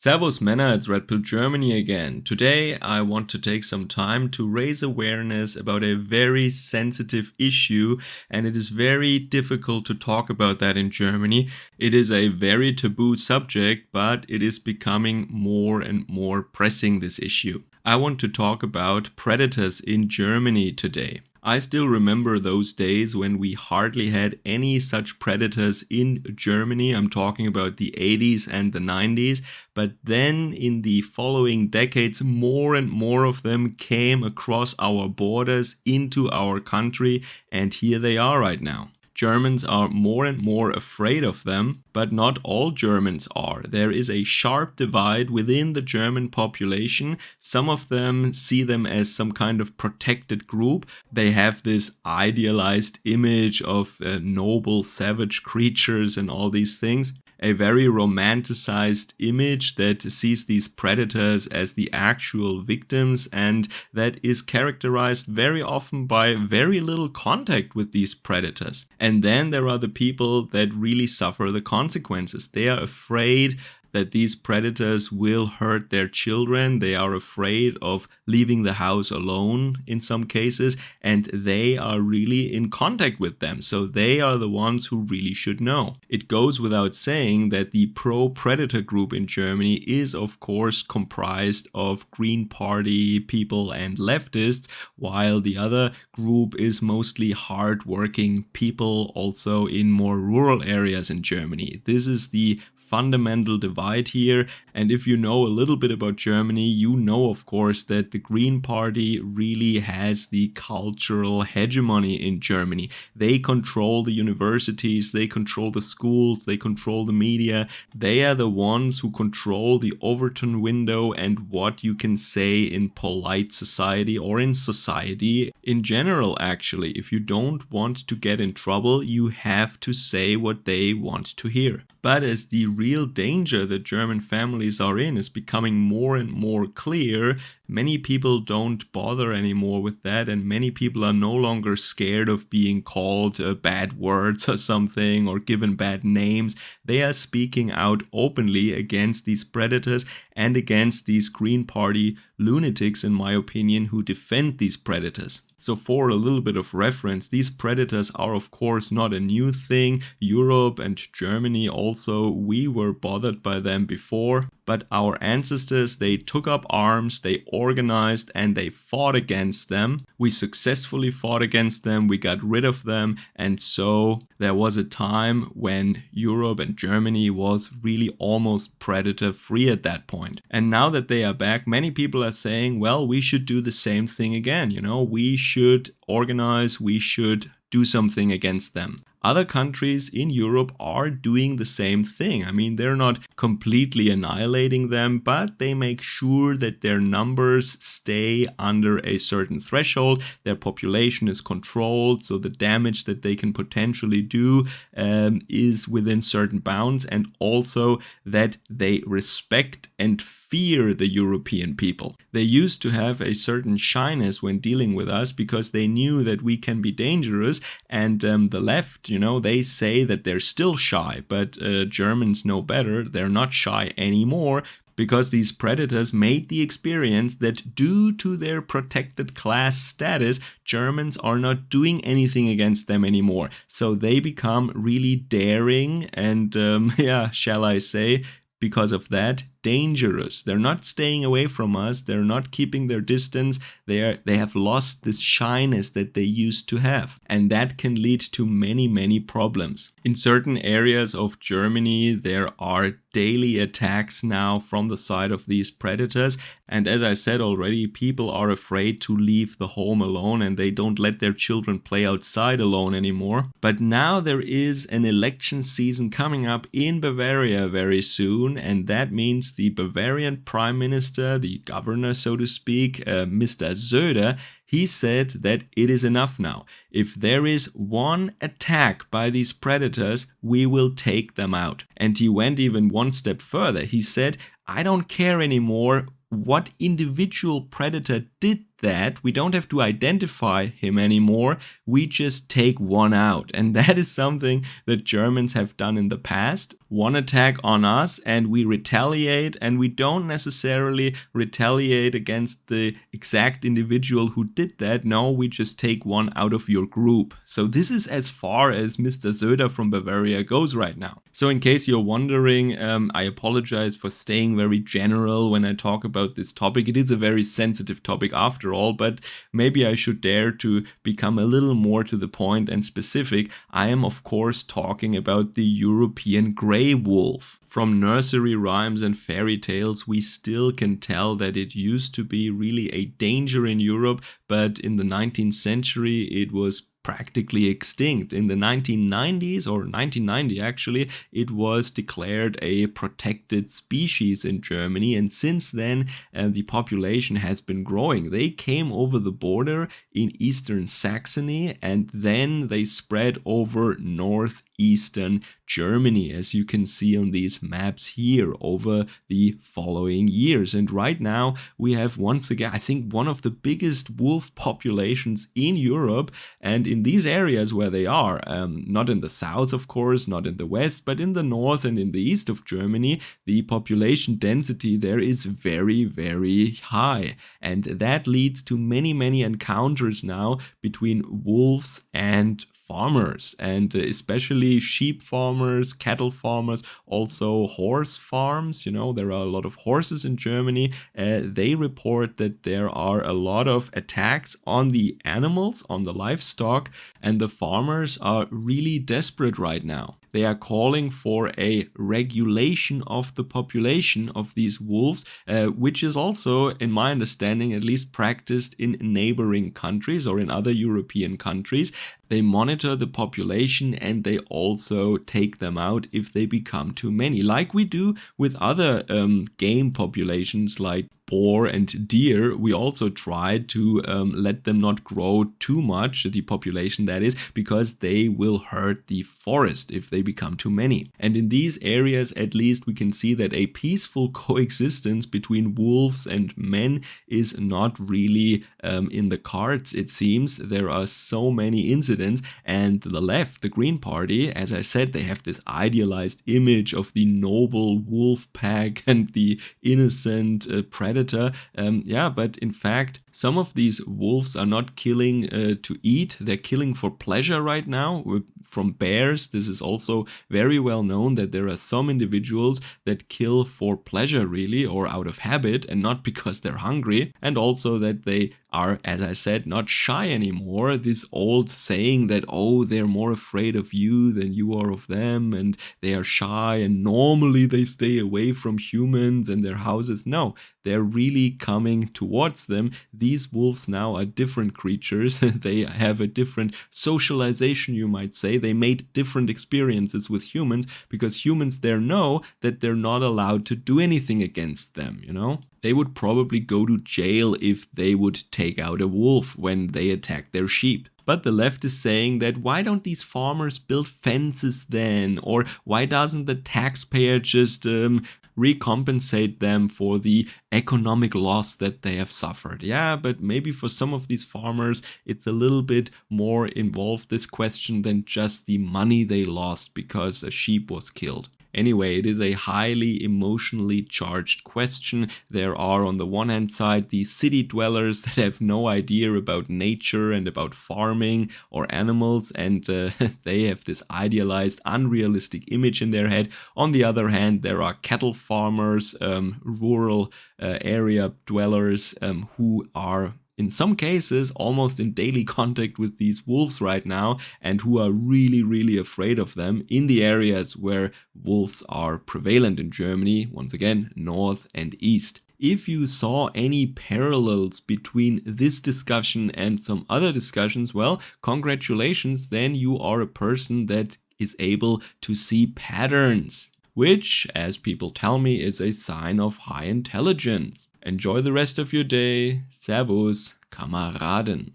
Servus Männer, it's Red Pill Germany again. Today I want to take some time to raise awareness about a very sensitive issue, and it is very difficult to talk about that in Germany. It is a very taboo subject, but it is becoming more and more pressing, this issue. I want to talk about predators in Germany today. I still remember those days when we hardly had any such predators in Germany. I'm talking about the 80s and the 90s. But then in the following decades, more and more of them came across our borders into our country. And here they are right now. Germans are more and more afraid of them, but not all Germans are. There is a sharp divide within the German population. Some of them see them as some kind of protected group. They have this idealized image of noble, savage creatures and all these things. A very romanticized image that sees these predators as the actual victims, and that is characterized very often by very little contact with these predators. And then there are the people that really suffer the consequences. They are afraid that these predators will hurt their children. They are afraid of leaving the house alone in some cases, and they are really in contact with them. So they are the ones who really should know. It goes without saying that the pro-predator group in Germany is of course comprised of Green Party people and leftists, while the other group is mostly hard-working people also in more rural areas in Germany. This is the fundamental divide here, and if you know a little bit about Germany, you know of course that the Green Party really has the cultural hegemony in Germany. They control the universities, they control the schools, they control the media. They are the ones who control the Overton window and what you can say in polite society or in society in general. Actually, if you don't want to get in trouble, you have to say what they want to hear. But as the real danger that German families are in is becoming more and more clear, many people don't bother anymore with that, and many people are no longer scared of being called bad words or something or given bad names. They are speaking out openly against these predators and against these Green Party lunatics, in my opinion, who defend these predators. So for a little bit of reference, these predators are of course not a new thing. Europe and Germany also, we were bothered by them before. But our ancestors, they took up arms, they organized, and they fought against them. We successfully fought against them, we got rid of them, and so there was a time when Europe and Germany was really almost predator-free at that point. And now that they are back, many people are saying, well, we should do the same thing again, we should organize, we should do something against them. Other countries in Europe are doing the same thing. I mean, they're not completely annihilating them, but they make sure that their numbers stay under a certain threshold. Their population is controlled, so the damage that they can potentially do is within certain bounds, and also that they respect and fear the European people. They used to have a certain shyness when dealing with us because they knew that we can be dangerous, and the left, they say that they're still shy, but Germans know better. They're not shy anymore, because these predators made the experience that due to their protected class status, Germans are not doing anything against them anymore. So they become really daring and, shall I say, because of that, dangerous. They're not staying away from us. They're not keeping their distance. They have lost this shyness that they used to have. And that can lead to many, many problems. In certain areas of Germany, there are daily attacks now from the side of these predators. And as I said already, people are afraid to leave the home alone, and they don't let their children play outside alone anymore. But now there is an election season coming up in Bavaria very soon, and that means the Bavarian Prime Minister, the governor, so to speak, Mr. Söder, he said that it is enough now. If there is one attack by these predators, we will take them out. And he went even one step further. He said, I don't care anymore what individual predator did that, we don't have to identify him anymore. We just take one out. And that is something that Germans have done in the past. One attack on us and we retaliate, and we don't necessarily retaliate against the exact individual who did that. No, we just take one out of your group. So this is as far as Mr. Söder from Bavaria goes right now. So in case you're wondering, I apologize for staying very general when I talk about this topic. It is a very sensitive topic after all, but maybe I should dare to become a little more to the point and specific. I am of course talking about the European grey wolf. From nursery rhymes and fairy tales, we still can tell that it used to be really a danger in Europe, but in the 19th century it was practically extinct. In the 1990s, or 1990 actually, it was declared a protected species in Germany, and since then the population has been growing. They came over the border in eastern Saxony and then they spread over northeastern Germany, as you can see on these maps here, over the following years. And right now we have once again, I think, one of the biggest wolf populations in Europe, and in these areas where they are, not in the south of course, not in the west, but in the north and in the east of Germany, the population density there is very, very high. And that leads to many encounters now between wolves and farmers, and especially sheep farmers, cattle farmers, also horse farms. You know, there are a lot of horses in Germany. They report that there are a lot of attacks on the animals, on the livestock, and the farmers are really desperate right now. They are calling for a regulation of the population of these wolves, which is also, in my understanding, at least practiced in neighboring countries or in other European countries. They monitor the population and they also take them out if they become too many, like we do with other game populations like boar and deer. We also try to let them not grow too much, the population that is, because they will hurt the forest if they become too many. And in these areas, at least, we can see that a peaceful coexistence between wolves and men is not really in the cards, it seems. There are so many incidents, and the left, the Green Party, as I said, they have this idealized image of the noble wolf pack and the innocent predator. But in fact, some of these wolves are not killing to eat. They're killing for pleasure right now. From bears, this is also very well known that there are some individuals that kill for pleasure really, or out of habit, and not because they're hungry. And also that they are, as I said, not shy anymore. This old saying that, oh, they're more afraid of you than you are of them, and they are shy and normally they stay away from humans and their houses. No, they're really coming towards them. These wolves now are different creatures. They have a different socialization, you might say. They made different experiences with humans because humans there know that they're not allowed to do anything against them, you know? They would probably go to jail if they would take out a wolf when they attack their sheep. But the left is saying that why don't these farmers build fences then? Or why doesn't the taxpayer just recompensate them for the economic loss that they have suffered? Yeah, but maybe for some of these farmers it's a little bit more involved, this question, than just the money they lost because a sheep was killed. Anyway, it is a highly emotionally charged question. There are, on the one hand side, the city dwellers that have no idea about nature and about farming or animals, and they have this idealized, unrealistic image in their head. On the other hand, there are cattle farmers, rural area dwellers who are in some cases almost in daily contact with these wolves right now, and who are really afraid of them in the areas where wolves are prevalent in Germany, once again, north and east. If you saw any parallels between this discussion and some other discussions, well, congratulations, then you are a person that is able to see patterns, which, as people tell me, is a sign of high intelligence. Enjoy the rest of your day. Servus, Kameraden.